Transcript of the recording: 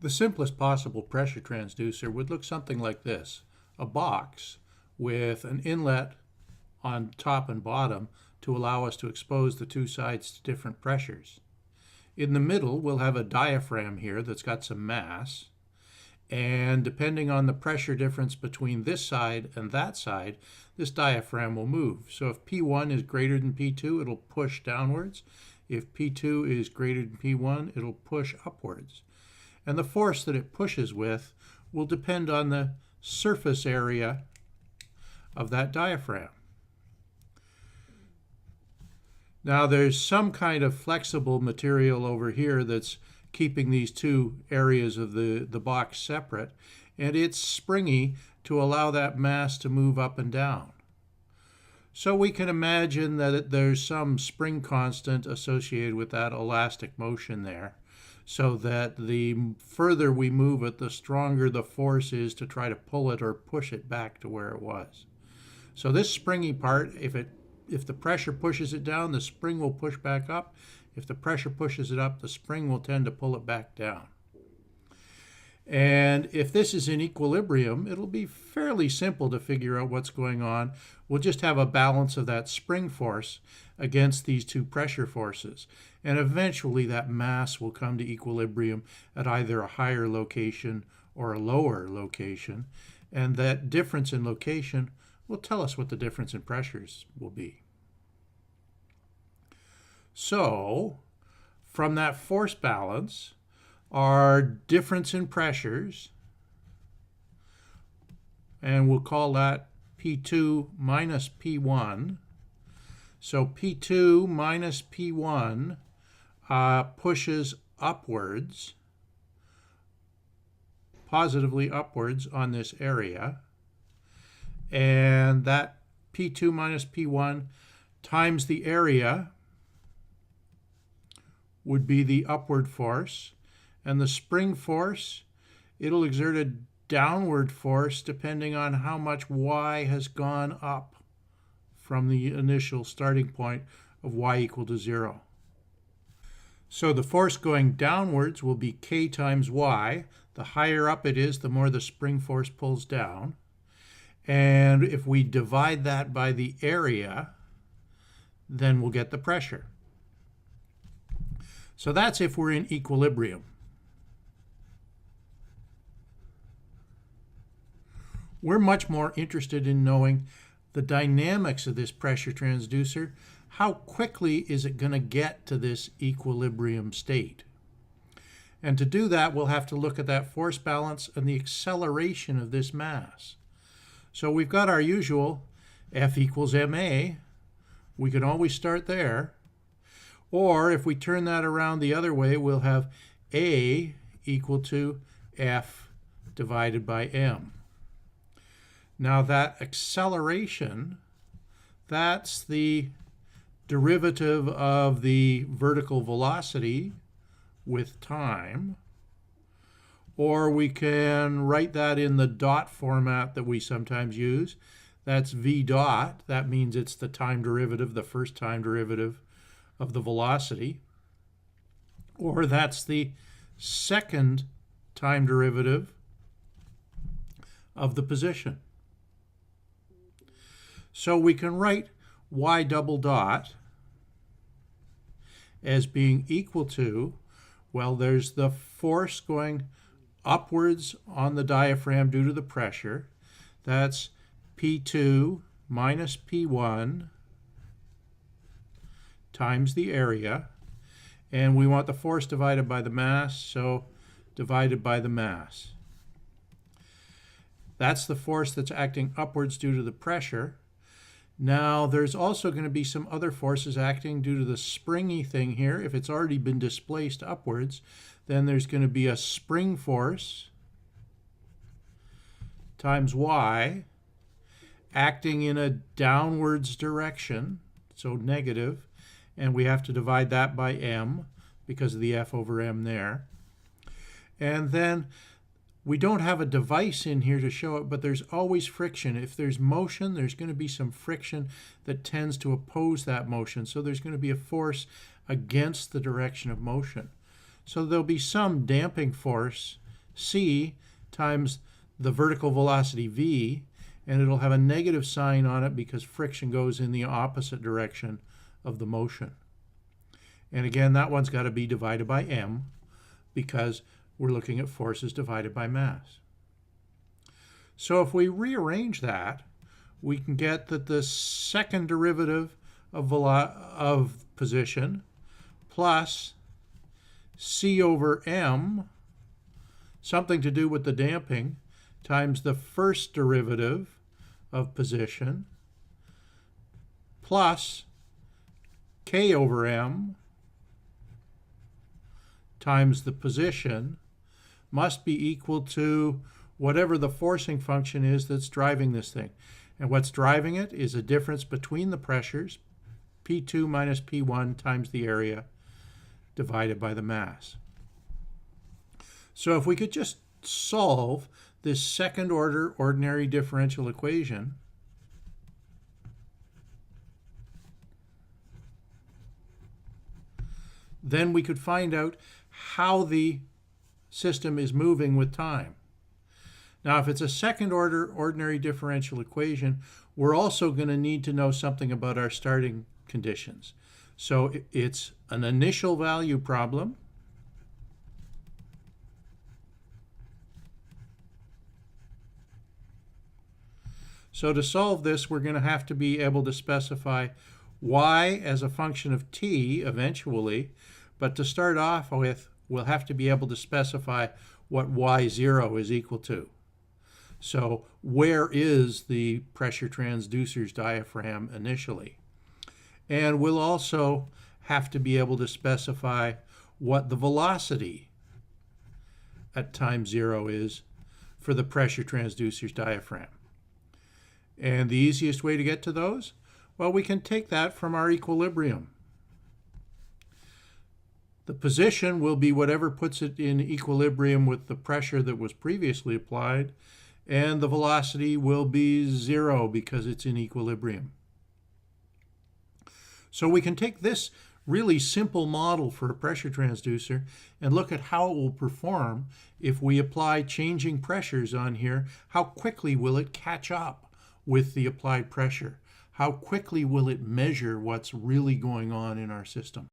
The simplest possible pressure transducer would look something like this: a box with an inlet on top and bottom to allow us to expose the two sides to different pressures. In the middle, we'll have a diaphragm here that's got some mass, and depending on the pressure difference between this side and that side, this diaphragm will move. So if P1 is greater than P2, it'll push downwards. If P2 is greater than P1, it'll push upwards. And the force that it pushes with will depend on the surface area of that diaphragm. Now there's some kind of flexible material over here that's keeping these two areas of the box separate, and it's springy to allow that mass to move up and down. So we can imagine that there's some spring constant associated with that elastic motion there, so that the further we move it, the stronger the force is to try to pull it or push it back to where it was. So this springy part, if the pressure pushes it down, the spring will push back up. If the pressure pushes it up, the spring will tend to pull it back down. And if this is in equilibrium, it'll be fairly simple to figure out what's going on. We'll just have a balance of that spring force against these two pressure forces. And eventually that mass will come to equilibrium at either a higher location or a lower location. And that difference in location will tell us what the difference in pressures will be. So, from that force balance, our difference in pressures, and we'll call that P2 minus P1. So P2 minus P1 pushes upwards, positively upwards on this area, and that P2 minus P1 times the area would be the upward force, and the spring force, it'll exert a downward force depending on how much y has gone up from the initial starting point of y equal to 0. So the force going downwards will be k times y. The higher up it is, the more the spring force pulls down. And if we divide that by the area, then we'll get the pressure. So that's if we're in equilibrium. We're much more interested in knowing the dynamics of this pressure transducer. How quickly is it going to get to this equilibrium state? And to do that, we'll have to look at that force balance and the acceleration of this mass. So we've got our usual F equals ma. We can always start there. Or if we turn that around the other way, we'll have A equal to F divided by m. Now that acceleration, that's the derivative of the vertical velocity with time. Or we can write that in the dot format that we sometimes use. That's v dot. That means it's the time derivative, the first time derivative of the velocity. Or that's the second time derivative of the position. So we can write y double dot as being equal to, well, there's the force going upwards on the diaphragm due to the pressure. That's P2 minus P1 times the area. And we want the force divided by the mass, so divided by the mass. That's the force that's acting upwards due to the pressure. Now, there's also going to be some other forces acting due to the springy thing here. If it's already been displaced upwards, then there's going to be a spring force times y acting in a downwards direction, so negative, and we have to divide that by m because of the F over m there. And then we don't have a device in here to show it, but there's always friction. If there's motion, there's going to be some friction that tends to oppose that motion. So there's going to be a force against the direction of motion. So there'll be some damping force c times the vertical velocity v, and it'll have a negative sign on it because friction goes in the opposite direction of the motion. And again, that one's got to be divided by m because we're looking at forces divided by mass. So if we rearrange that, we can get that the second derivative of position plus c over m, something to do with the damping, times the first derivative of position plus k over m times the position must be equal to whatever the forcing function is that's driving this thing. And what's driving it is a difference between the pressures, P2 minus P1 times the area divided by the mass. So if we could just solve this second order ordinary differential equation, then we could find out how the system is moving with time. Now, if it's a second order ordinary differential equation, we're also going to need to know something about our starting conditions. So it's an initial value problem. So to solve this, we're going to have to be able to specify y as a function of t eventually, but to start off with, we'll have to be able to specify what y0 is equal to. So where is the pressure transducer's diaphragm initially? And we'll also have to be able to specify what the velocity at time 0 is for the pressure transducer's diaphragm. And the easiest way to get to those? Well, we can take that from our equilibrium. The position will be whatever puts it in equilibrium with the pressure that was previously applied, and the velocity will be 0 because it's in equilibrium. So we can take this really simple model for a pressure transducer and look at how it will perform if we apply changing pressures on here. How quickly will it catch up with the applied pressure? How quickly will it measure what's really going on in our system?